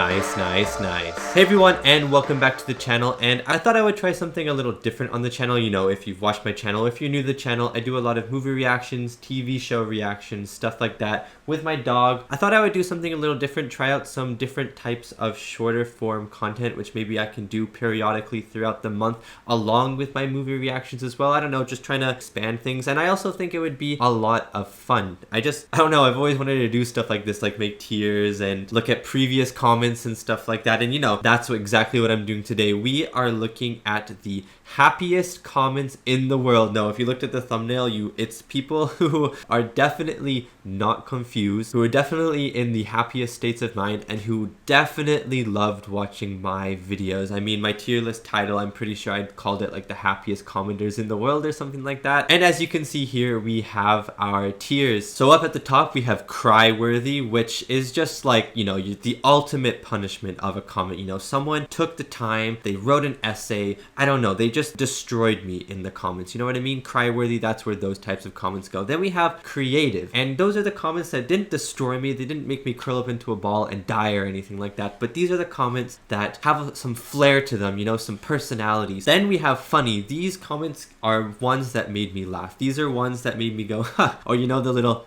Nice, nice, nice. Hey everyone, and welcome back to the channel. And I thought I would try something a little different on the channel. You know, if you've watched my channel, if you're new to the channel, I do a lot of movie reactions, TV show reactions, stuff like that with my dog. I thought I would do something a little different, try out some different types of shorter form content, which maybe I can do periodically throughout the month along with my movie reactions as well. I don't know, just trying to expand things. And I also think it would be a lot of fun. I don't know, I've always wanted to do stuff like this, like make tiers and look at previous comments and stuff like that. And you know, that's exactly what I'm doing today. We are looking at the happiest comments in the world. No, if you looked at the thumbnail, it's people who are definitely not confused, who are definitely in the happiest states of mind, and who definitely loved watching my videos. I mean, my tier list title, I'm pretty sure I'd called it like the happiest commenters in the world or something like that. And as you can see here, we have our tiers. So up at the top, we have cry worthy, which is just like, you know, the ultimate punishment of a comment. You know, someone took the time, they wrote an essay, I don't know, they just destroyed me in the comments. You know what I mean? Cry worthy, that's where those types of comments go. Then we have creative, and those are the comments that didn't destroy me, they didn't make me curl up into a ball and die or anything like that, but these are the comments that have some flair to them, you know, some personalities. Then we have funny. These comments are ones that made me laugh. These are ones that made me go, ha, or you know, the little,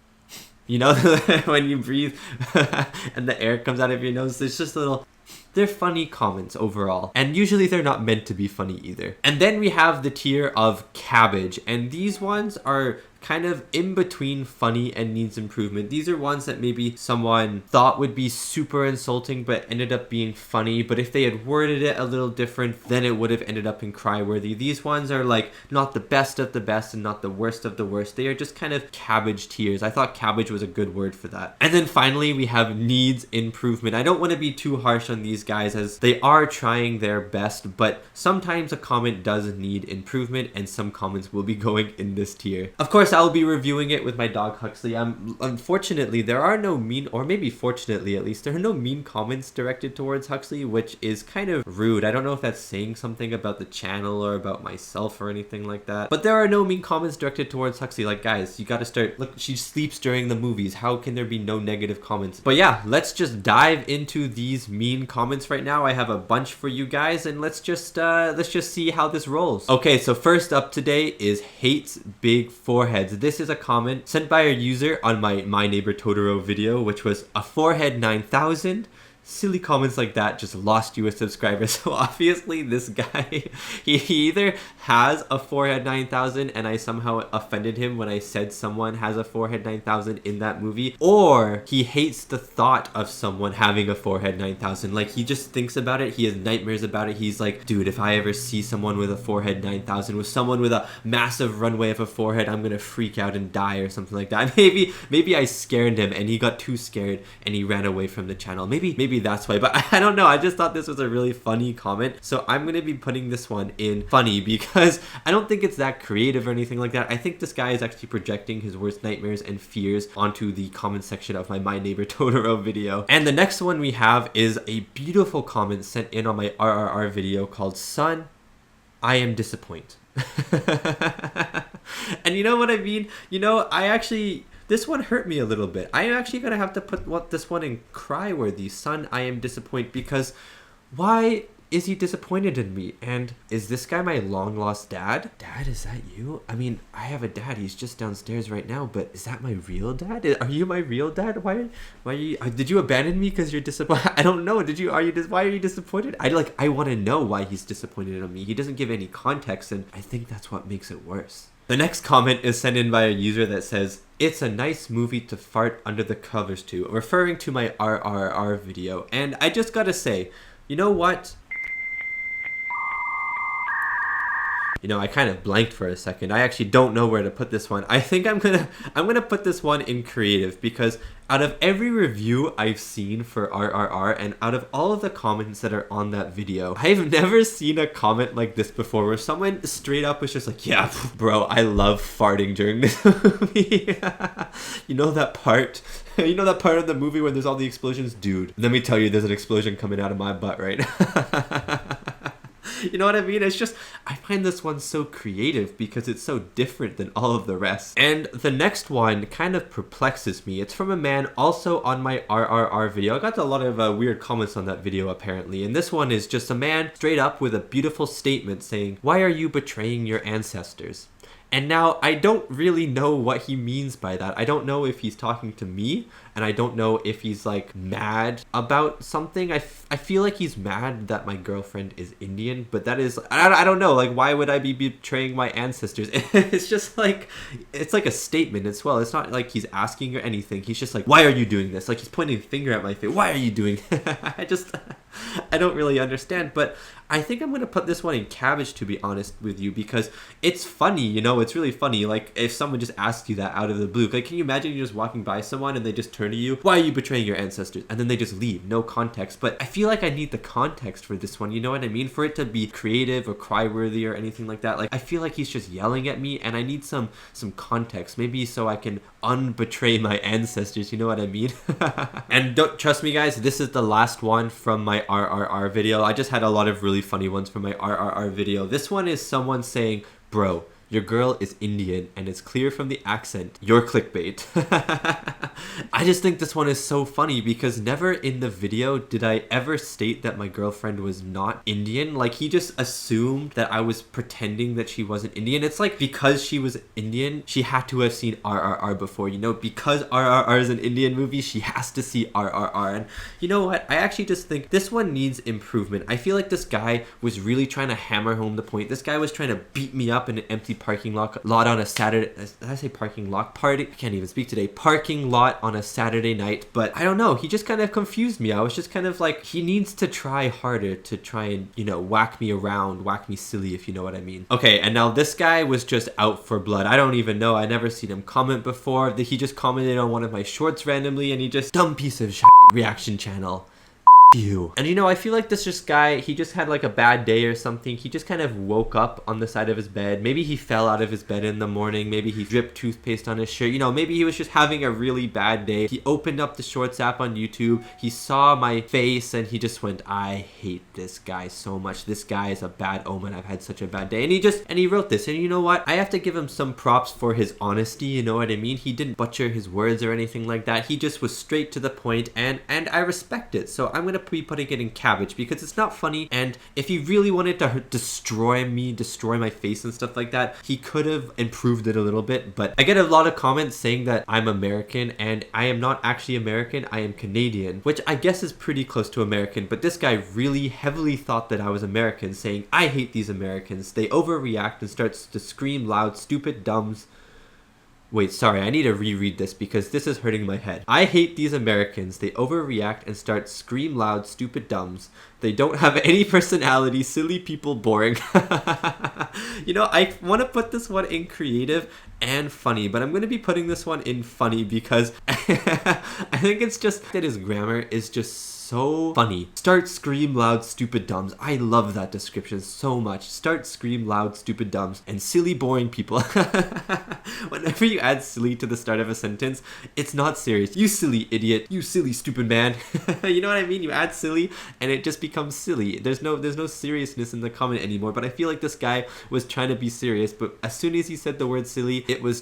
you know, when you breathe and the air comes out of your nose, there's just a little. They're funny comments overall, and usually they're not meant to be funny either. And then we have the tier of cabbage, and these ones are kind of in between funny and needs improvement. These are ones that maybe someone thought would be super insulting but ended up being funny, but if they had worded it a little different, then it would have ended up in cry worthy. These ones are like not the best of the best and not the worst of the worst. They are just kind of cabbage tiers. I thought cabbage was a good word for that. And then finally we have needs improvement. I don't want to be too harsh on these guys as they are trying their best, but sometimes a comment does need improvement, and some comments will be going in this tier. Of course, I'll be reviewing it with my dog Huxley. Unfortunately, there are no mean, or maybe fortunately at least, there are no mean comments directed towards Huxley, which is kind of rude. I don't know if that's saying something about the channel or about myself or anything like that, but there are no mean comments directed towards Huxley. Like, guys, you gotta start, look, she sleeps during the movies. How can there be no negative comments? But yeah, let's just dive into these mean comments right now. I have a bunch for you guys, and let's just see how this rolls. Okay, so first up today is hates big foreheads. This is a comment sent by a user on my Neighbor Totoro video, which was a forehead 9000. Silly comments like that just lost you a subscriber. So obviously this guy, he either has a forehead 9000 and I somehow offended him when I said someone has a forehead 9000 in that movie, or he hates the thought of someone having a forehead 9000. Like, he just thinks about it, he has nightmares about it. He's like, dude, if I ever see someone with a forehead 9000, with someone with a massive runway of a forehead, I'm gonna freak out and die or something like that. Maybe I scared him and he got too scared and he ran away from the channel. Maybe that's why, but I don't know. I just thought this was a really funny comment, so I'm gonna be putting this one in funny because I don't think it's that creative or anything like that. I think this guy is actually projecting his worst nightmares and fears onto the comment section of my Neighbor Totoro video. And the next one we have is a beautiful comment sent in on my RRR video called "Son, I am disappointed." And you know what I mean? You know, this one hurt me a little bit. I'm actually gonna have to put this one in cry worthy. Son, I am disappointed, because why is he disappointed in me? And is this guy my long lost dad? Dad, is that you? I mean, I have a dad. He's just downstairs right now, but is that my real dad? Are you my real dad? Why are you? Did you abandon me because you're disappointed? I don't know. Why are you disappointed? I want to know why he's disappointed in me. He doesn't give any context, and I think that's what makes it worse. The next comment is sent in by a user that says, "It's a nice movie to fart under the covers to," referring to my RRR video. And I just gotta say, you know what? You know, I kind of blanked for a second. I actually don't know where to put this one. I think I'm gonna put this one in creative, because out of every review I've seen for RRR and out of all of the comments that are on that video, I've never seen a comment like this before, where someone straight up was just like, "Yeah, bro, I love farting during this movie." You know that part? You know that part of the movie where there's all the explosions? Dude, let me tell you, there's an explosion coming out of my butt right now. You know what I mean? It's just, I find this one so creative because it's so different than all of the rest. And the next one kind of perplexes me. It's from a man also on my RRR video. I got a lot of weird comments on that video apparently. And this one is just a man straight up with a beautiful statement saying, "Why are you betraying your ancestors?" And now I don't really know what he means by that. I don't know if he's talking to me, and I don't know if he's like mad about something. I feel like he's mad that my girlfriend is Indian, but that is, I don't know, like why would I be betraying my ancestors? It's just like, it's like a statement as well. It's not like he's asking or anything. He's just like, why are you doing this? Like he's pointing a finger at my face. Why are you doing I don't really understand, but I think I'm going to put this one in cabbage, to be honest with you, because it's funny, you know, it's really funny. Like, if someone just asks you that out of the blue, like, can you imagine you're just walking by someone and they just turn to you, "Why are you betraying your ancestors?" And then they just leave, no context. But I feel like I need the context for this one, you know what I mean? For it to be creative or cry-worthy or anything like that. Like, I feel like he's just yelling at me, and I need some context, maybe so I can unbetray my ancestors, you know what I mean? And don't trust me, guys, this is the last one from my RRR video. I just had a lot of really funny ones from my RRR video. This one is someone saying, "Bro, your girl is Indian and it's clear from the accent you're clickbait." I just think this one is so funny because never in the video did I ever state that my girlfriend was not Indian. Like, he just assumed that I was pretending that she wasn't Indian. It's like, because she was Indian, she had to have seen RRR before, you know? Because RRR is an Indian movie, she has to see RRR. And you know what? I actually just think this one needs improvement. I feel like this guy was really trying to hammer home the point. This guy was trying to beat me up in an empty parking lot on a Saturday. Did I say parking lot? Party? I can't even speak today. Parking lot on a Saturday night. But I don't know. He just kind of confused me. I was just kind of like, he needs to try harder to try and, you know, whack me around, whack me silly, if you know what I mean. Okay, and now this guy was just out for blood. I don't even know. I never seen him comment before. He just commented on one of my shorts randomly, and he just, "Dumb piece of shit reaction channel. You." And you know, I feel like this just guy, he just had like a bad day or something. He just kind of woke up on the side of his bed. Maybe he fell out of his bed in the morning. Maybe he dripped toothpaste on his shirt. You know, maybe he was just having a really bad day. He opened up the Shorts app on YouTube. He saw my face and he just went, "I hate this guy so much. This guy is a bad omen. I've had such a bad day." And he wrote this. And you know what? I have to give him some props for his honesty. You know what I mean? He didn't butcher his words or anything like that. He just was straight to the point, and I respect it. So I'm gonna be putting it in cabbage because it's not funny. And if he really wanted to destroy my face and stuff like that, he could have improved it a little bit. But I get a lot of comments saying that I'm American, and I am not actually American. I am Canadian, which I guess is pretty close to American. But this guy really heavily thought that I was American, saying, "I hate these Americans. They overreact and starts to scream loud, stupid dumbs." Wait, sorry, I need to reread this because this is hurting my head. "I hate these Americans. They overreact and start scream loud, stupid dumbs. They don't have any personality, silly people, boring." You know, I want to put this one in creative and funny, but I'm going to be putting this one in funny because I think it's just that his grammar is just so funny. "Start scream loud stupid dumbs." I love that description so much. "Start scream loud stupid dumbs and silly boring people." Whenever you add silly to the start of a sentence, it's not serious. "You silly idiot. You silly stupid man." You know what I mean? You add silly and it just becomes silly. There's no seriousness in the comment anymore, but I feel like this guy was trying to be serious, but as soon as he said the word silly, it was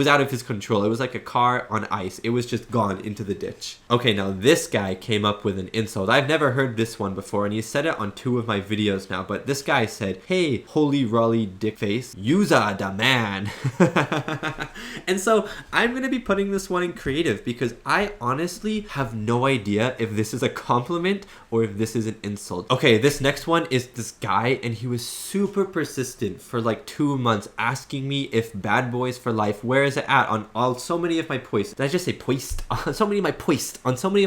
out of his control. It was like a car on ice. It was just gone into the ditch. Okay, now this guy came up with an insult. I've never heard this one before, and he said it on 2 of my videos now, but this guy said, "Hey, holy rolly dick face, you'za da man." And so I'm going to be putting this one in creative because I honestly have no idea if this is a compliment or if this is an insult. Okay, this next one is this guy, and he was super persistent for like 2 months asking me if Bad Boys for Life, where is it at on so many of my posts. Did I just say post? On so many of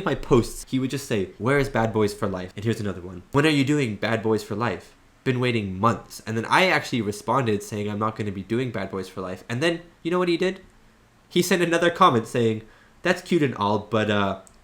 my posts, he would just say, "Where is Bad Boys for Life?" And here's another one. "When are you doing Bad Boys for Life? Been waiting months." And then I actually responded saying I'm not going to be doing Bad Boys for Life. And then, you know what he did? He sent another comment saying, "That's cute and all, but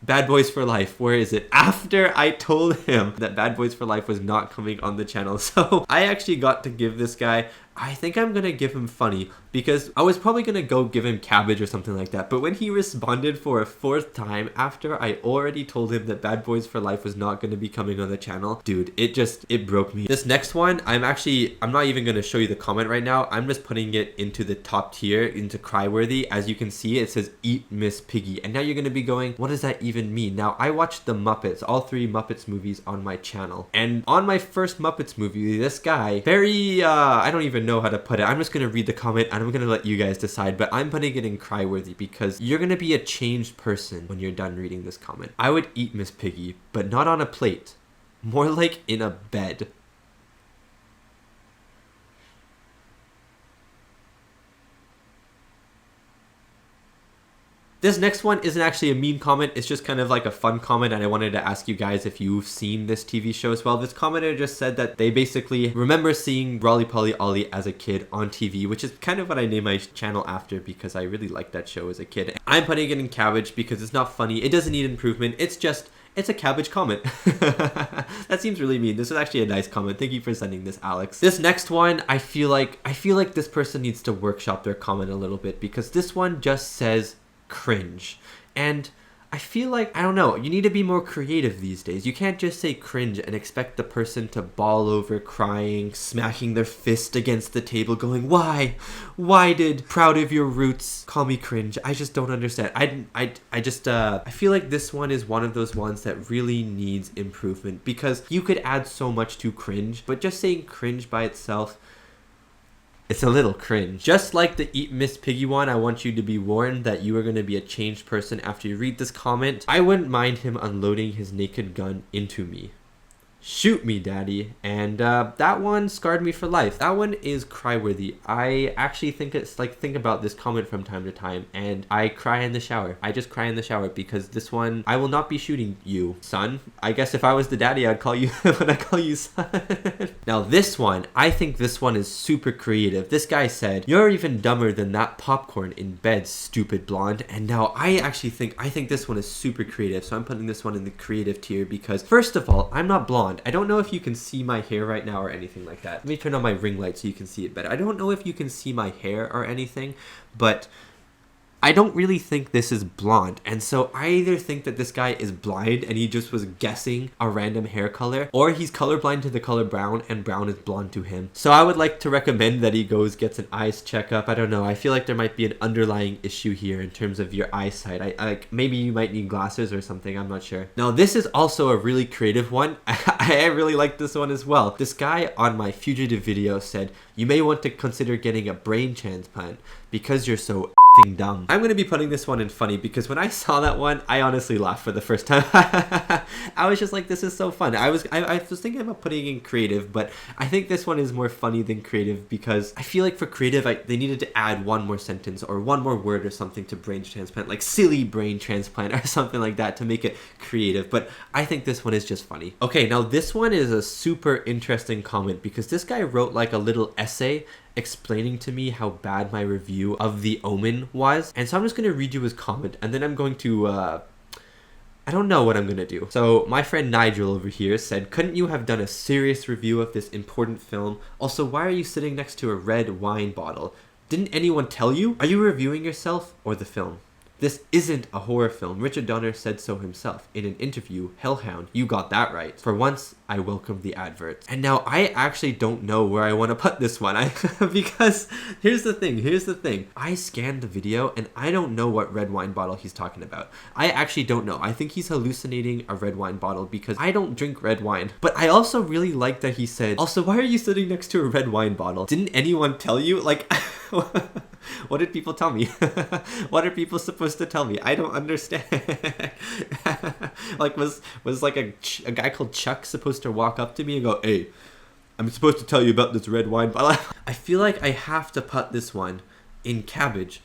Bad Boys for Life, where is it?" After I told him that Bad Boys for Life was not coming on the channel. So I actually got to give this guy I think I'm gonna give him funny, because I was probably gonna go give him cabbage or something like that, but when he responded for a 4th time after I already told him that Bad Boys for Life was not gonna be coming on the channel, dude, it broke me. This next one, I'm not even gonna show you the comment right now. I'm just putting it into the top tier, into cryworthy. As you can see, it says Eat Miss Piggy, and now you're gonna be going, what does that even mean? Now, I watched the Muppets, all 3 Muppets movies on my channel, and on my first Muppets movie, this guy, very, I don't even know how to put it. I'm just gonna read the comment and I'm gonna let you guys decide, but I'm putting it in cryworthy because you're gonna be a changed person when you're done reading this comment. I would eat Miss Piggy, but not on a plate. More like in a bed. This next one isn't actually a mean comment, it's just kind of like a fun comment, and I wanted to ask you guys if you've seen this TV show as well. This commenter just said that they basically remember seeing Rolly Polly Ollie as a kid on TV, which is kind of what I named my channel after because I really liked that show as a kid. I'm putting it in cabbage because it's not funny, it doesn't need improvement, it's a cabbage comment. That seems really mean. This is actually a nice comment. Thank you for sending this, Alex. This next one, I feel like this person needs to workshop their comment a little bit, because this one just says cringe, and I feel like, I don't know, you need to be more creative these days. You can't just say cringe and expect the person to bawl over crying, smacking their fist against the table going, why did Proud of Your Roots call me cringe? I just don't understand. I feel like this one is one of those ones that really needs improvement, because you could add so much to cringe, but just saying cringe by itself, it's a little cringe. Just like the Eat Miss Piggy one, I want you to be warned that you are going to be a changed person after you read this comment. I wouldn't mind him unloading his naked gun into me. Shoot me, daddy. And that one scarred me for life. That one is cryworthy. I actually think about this comment from time to time, and I cry in the shower. I just cry in the shower because this one, I will not be shooting you, son. I guess if I was the daddy, I'd call you when I call you son. Now this one, I think this one is super creative. This guy said, "You're even dumber than that popcorn in bed, stupid blonde." And now I think this one is super creative. So I'm putting this one in the creative tier because, first of all, I'm not blonde. I don't know if you can see my hair right now or anything like that. Let me turn on my ring light so you can see it better. I don't know if you can see my hair or anything, but I don't really think this is blonde. And so I either think that this guy is blind and he just was guessing a random hair color, or he's colorblind to the color brown and brown is blonde to him. So I would like to recommend that he gets an eyes checkup. I don't know. I feel like there might be an underlying issue here in terms of your eyesight. Like maybe you might need glasses or something. I'm not sure. Now this is also a really creative one. I really like this one as well. This guy on my fugitive video said, "You may want to consider getting a brain transplant because you're so dumb." I'm going to be putting this one in funny because when I saw that one, I honestly laughed for the first time. I was just like, this is so fun. I was thinking about putting in creative, but I think this one is more funny than creative because I feel like for creative, they needed to add one more sentence or one more word or something to brain transplant, like silly brain transplant or something like that to make it creative. But I think this one is just funny. Okay, now this one is a super interesting comment because this guy wrote like a little essay explaining to me how bad my review of The Omen was. And so I'm just going to read you his comment, and then I'm going to, I don't know what I'm going to do. So my friend Nigel over here said, "Couldn't you have done a serious review of this important film? Also, why are you sitting next to a red wine bottle? Didn't anyone tell you? Are you reviewing yourself or the film? This isn't a horror film. Richard Donner said so himself in an interview. Hellhound, you got that right. For once, I welcome the adverts." And now I actually don't know where I want to put this one. Because here's the thing. I scanned the video and I don't know what red wine bottle he's talking about. I actually don't know. I think he's hallucinating a red wine bottle because I don't drink red wine. But I also really like that he said, "Also, why are you sitting next to a red wine bottle? Didn't anyone tell you?" Like, what did people tell me? What are people supposed to tell me? I don't understand. Like, was like a guy called Chuck supposed to walk up to me and go, "Hey, I'm supposed to tell you about this red wine bottle"? I feel like I have to put this one in cabbage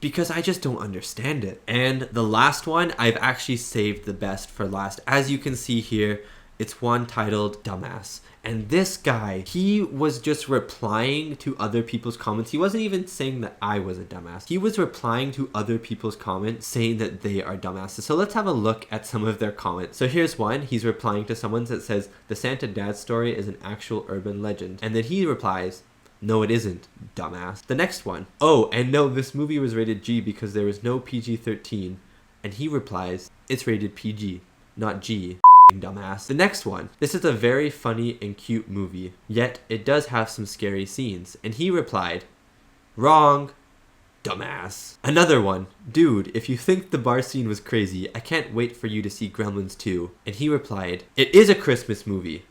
because I just don't understand it. And the last one, I've actually saved the best for last. As you can see here, it's one titled Dumbass. And this guy, he was just replying to other people's comments. He wasn't even saying that I was a dumbass. He was replying to other people's comments saying that they are dumbasses. So let's have a look at some of their comments. So here's one. He's replying to someone that says, "The Santa Dad story is an actual urban legend." And then he replies, No, it isn't, dumbass. The next one. Oh, and no, this movie was rated G because there was no PG-13. And he replies, it's rated PG, not G, dumbass. The next one. This is a very funny and cute movie, yet it does have some scary scenes. And he replied, wrong, dumbass. Another one. Dude, if you think the bar scene was crazy, I can't wait for you to see Gremlins 2. And he replied, it is a Christmas movie,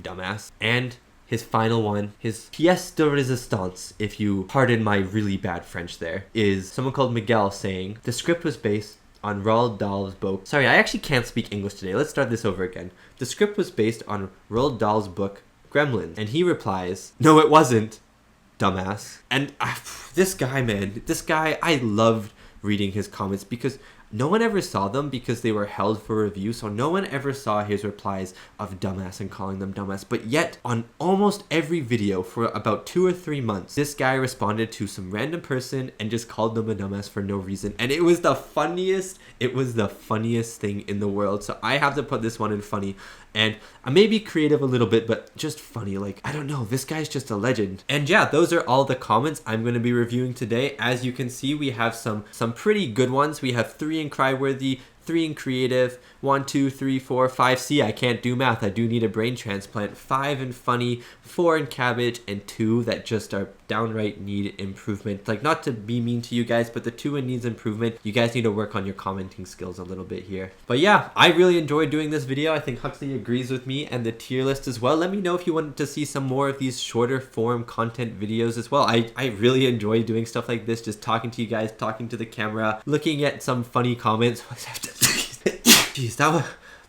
dumbass. And his final one, his pièce de résistance, if you pardon my really bad French there, is someone called Miguel saying, the script was based on Roald Dahl's book. Sorry, I actually can't speak English today. Let's start this over again. The script was based on Roald Dahl's book, Gremlins. And he replies, no, it wasn't, dumbass. And this guy, man, I loved reading his comments because no one ever saw them because they were held for review, so no one ever saw his replies of dumbass and calling them dumbass. But yet, on almost every video for about 2 or 3 months, this guy responded to some random person and just called them a dumbass for no reason. And it was the funniest thing in the world. So I have to put this one in funny. And I may be creative a little bit, but just funny. Like, I don't know, this guy's just a legend. And yeah, those are all the comments I'm going to be reviewing today. As you can see, we have some pretty good ones. We have 3 in Cryworthy, 3 in Creative, 1, 2, 3, 4, 5. See, I can't do math. I do need a brain transplant. 5 in Funny, 4 in Cabbage, and 2 that just are downright need improvement. Like, not to be mean to you guys, but the 2 in needs improvement. You guys need to work on your commenting skills a little bit here. But yeah, I really enjoyed doing this video. I think Huxley agrees with me and the tier list as well. Let me know if you want to see some more of these shorter form content videos as well. I really enjoy doing stuff like this, just talking to you guys, talking to the camera, looking at some funny comments. Jeez,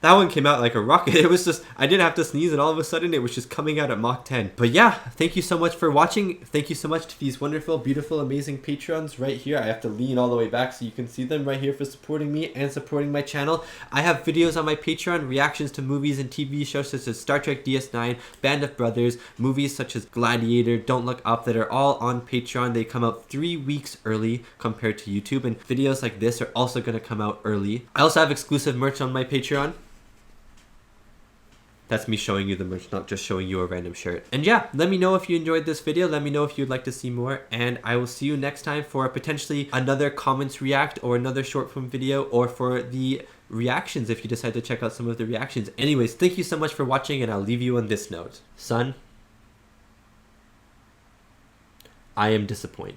that one came out like a rocket. It was just, I didn't have to sneeze and all of a sudden it was just coming out at Mach 10. But yeah, thank you so much for watching. Thank you so much to these wonderful, beautiful, amazing Patrons right here. I have to lean all the way back so you can see them right here for supporting me and supporting my channel. I have videos on my Patreon, reactions to movies and TV shows such as Star Trek DS9, Band of Brothers, movies such as Gladiator, Don't Look Up that are all on Patreon. They come out 3 weeks early compared to YouTube, and videos like this are also going to come out early. I also have exclusive merch on my Patreon. That's me showing you the merch, not just showing you a random shirt. And yeah, let me know if you enjoyed this video. Let me know if you'd like to see more. And I will see you next time for potentially another comments react or another short form video, or for the reactions if you decide to check out some of the reactions. Anyways, thank you so much for watching, and I'll leave you on this note. Son, I am disappointed.